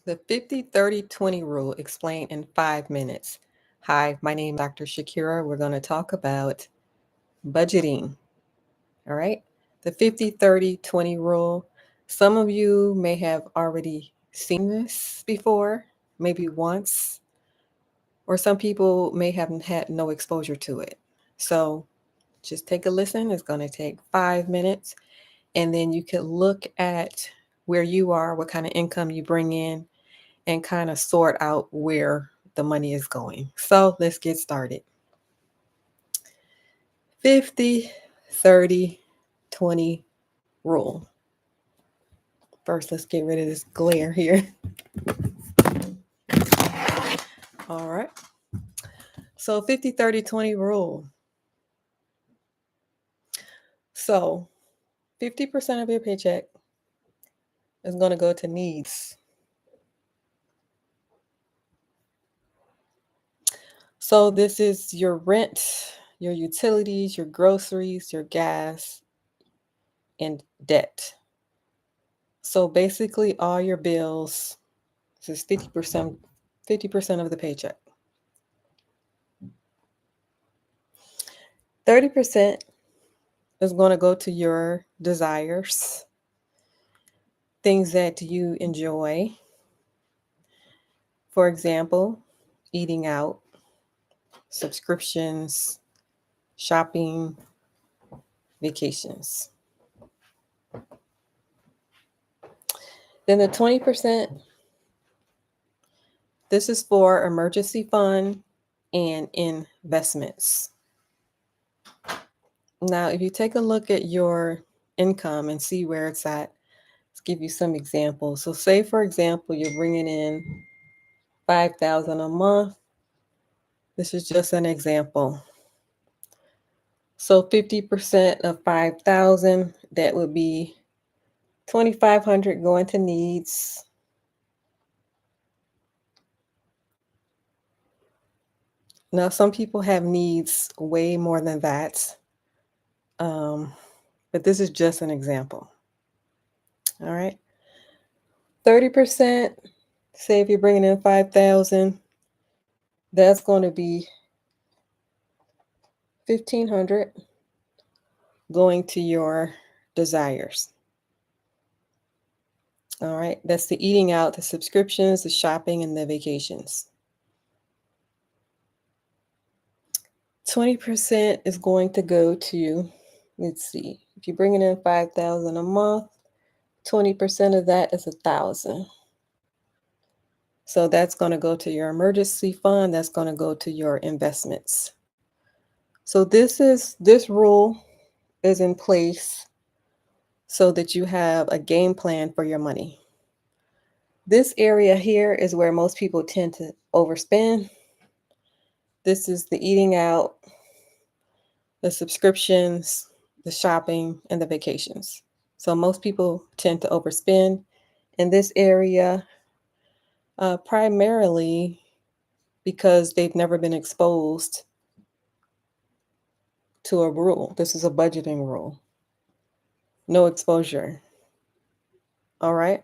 The 50-30-20 rule explained in 5 minutes. Hi, my name is Dr. Shakira. We're going to talk about budgeting. All right. The 50-30-20 rule. Some of you may have already seen this before, maybe once, or some people may have had no exposure to it. So just take a listen. It's going to take 5 minutes. And then you can look at where you are, what kind of income you bring in, and kind of sort out where the money is going. So let's get started. 50-30-20 rule. First, let's get rid of this glare here. All right. So 50-30-20 rule. So 50% of your paycheck is going to go to needs. So this is your rent, your utilities, your groceries, your gas, and debt. So basically all your bills, this is 50% of the paycheck. 30% is going to go to your desires, things that you enjoy. For example, eating out, subscriptions, shopping, vacations. Then the 20%, this is for emergency fund and investments. Now, if you take a look at your income and see where it's at, let's give you some examples. So say, for example, you're bringing in $5,000 a month. This is just an example. So 50% of 5,000, that would be 2,500 going to needs. Now, some people have needs way more than that. But this is just an example. All right. 30%, say if you're bringing in 5,000, that's going to be 1,500 going to your desires. All right. That's the eating out, the subscriptions, the shopping, and the vacations. 20% is going to go to, let's see, if you're bringing in 5,000 a month, 20% of that is 1,000. So that's going to go to your emergency fund. That's going to go to your investments. So this rule is in place so that you have a game plan for your money. This area here is where most people tend to overspend. This is the eating out, the subscriptions, the shopping, and the vacations. So most people tend to overspend in this area, primarily because they've never been exposed to a rule. This is a budgeting rule. No exposure. All right.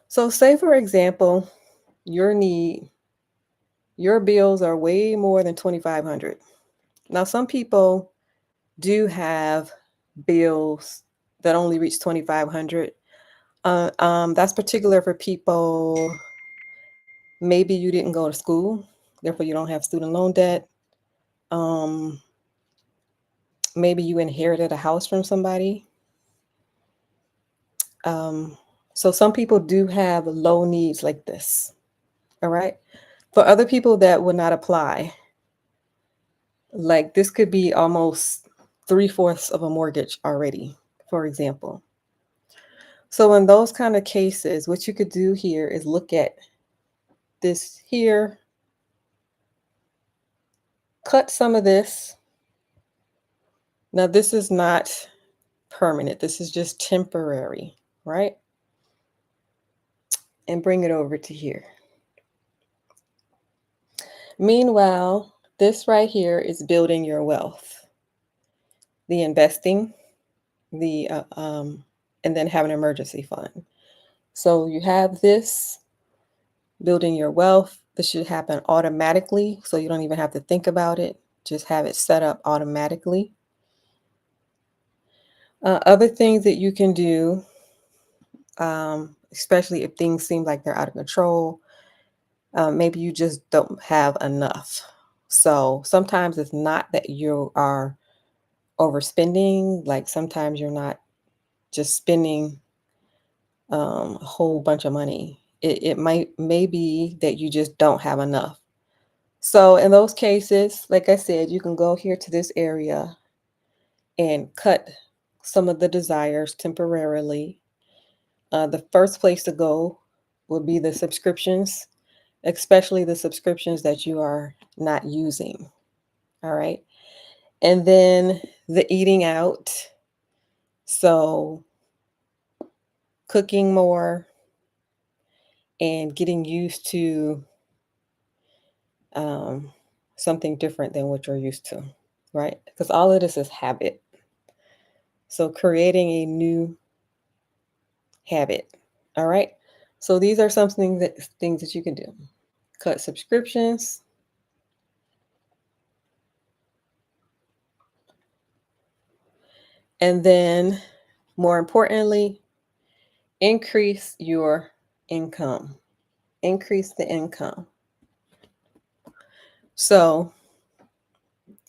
So say, for example, your bills are way more than 2,500. Now, some people do have bills that only reach 2,500. That's particular for people, maybe you didn't go to school, therefore you don't have student loan debt. Maybe you inherited a house from somebody. So some people do have low needs like this. All right. For other people that would not apply, like this could be almost 3/4 of a mortgage already, for example. So in those kind of cases, what you could do here is look at this here, cut some of this. Now, this is not permanent. This is just temporary, right? And bring it over to here. Meanwhile, this right here is building your wealth, the investing, and then have an emergency fund. So you have this, building your wealth. This should happen automatically, so you don't even have to think about it. Just have it set up automatically. Other things that you can do, especially if things seem like they're out of control, maybe you just don't have enough. So sometimes it's not that you are overspending, like sometimes you're not just spending a whole bunch of money. It may be that you just don't have enough. So in those cases, like I said, you can go here to this area and cut some of the desires temporarily. The first place to go would be the subscriptions, especially the subscriptions that you are not using. All right. And then the eating out. So cooking more and getting used to um, something different than what you're used to, right? Because all of this is habit. So creating a new habit. All right. So these are some things that you can do. Cut subscriptions. And then more importantly, increase your income. Increase the income. So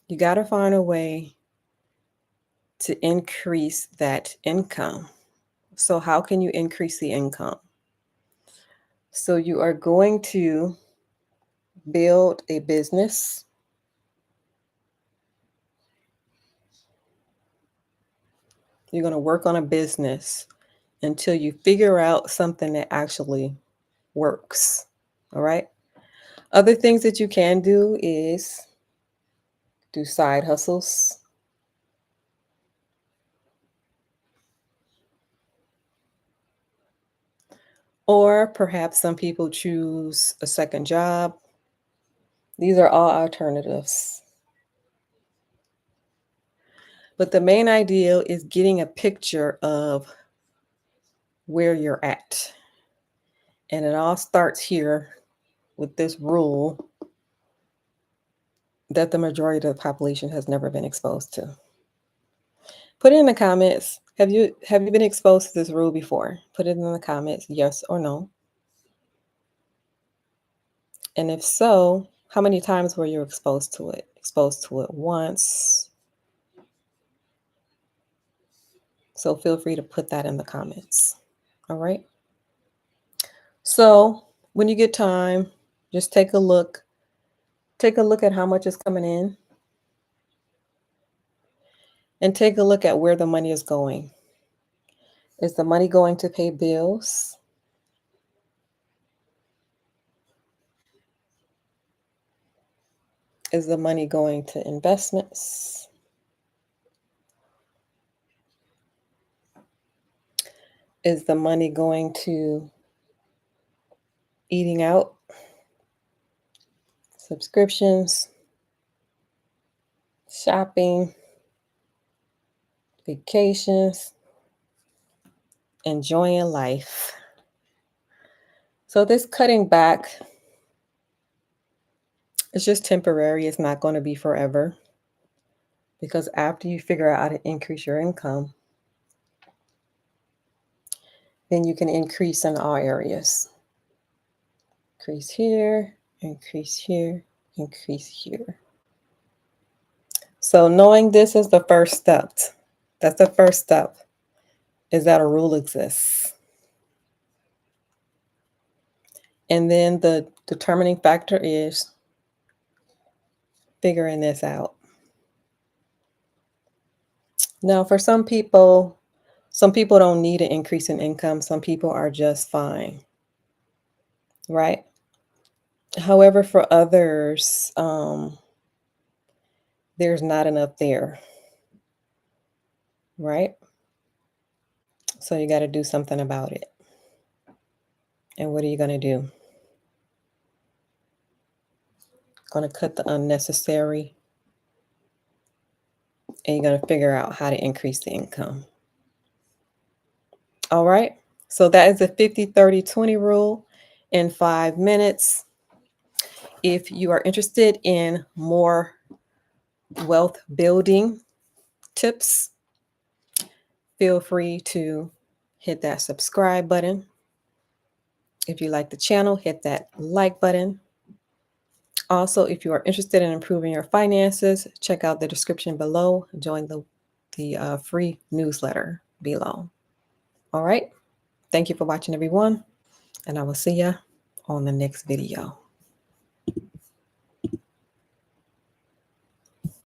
you got to find a way to increase that income. So how can you increase the income? So you are going to build a business. You're going to work on a business until you figure out something that actually works. All right. Other things that you can do is do side hustles. Or perhaps some people choose a second job. These are all alternatives. But the main idea is getting a picture of where you're at. And it all starts here with this rule that the majority of the population has never been exposed to. Put it in the comments. Have you been exposed to this rule before? Put it in the comments, yes or no. And if so, how many times were you exposed to it? Exposed to it once. So feel free to put that in the comments. All right. So when you get time, just take a look. Take a look at how much is coming in and take a look at where the money is going. Is the money going to pay bills? Is the money going to investments? Is the money going to eating out, subscriptions, shopping, vacations, enjoying life? So this cutting back is just temporary. It's not going to be forever because after you figure out how to increase your income, then you can increase in all areas. Increase here, increase here, increase here. So knowing this is the first step. That's the first step, is that a rule exists. And then the determining factor is figuring this out. Now, for some people don't need an increase in income. Some people are just fine, right? However, for others, there's not enough there, right? So you got to do something about it. And what are you going to do? Going to cut the unnecessary, and you're going to figure out how to increase the income. All right. So that is the 50-30-20 rule. in 5 minutes. If you are interested in more wealth building tips, feel free to hit that subscribe button. If you like the channel, hit that like button. Also, if you are interested in improving your finances, check out the description below. Join the free newsletter below. All right. Thank you for watching, everyone, and I will see you on the next video.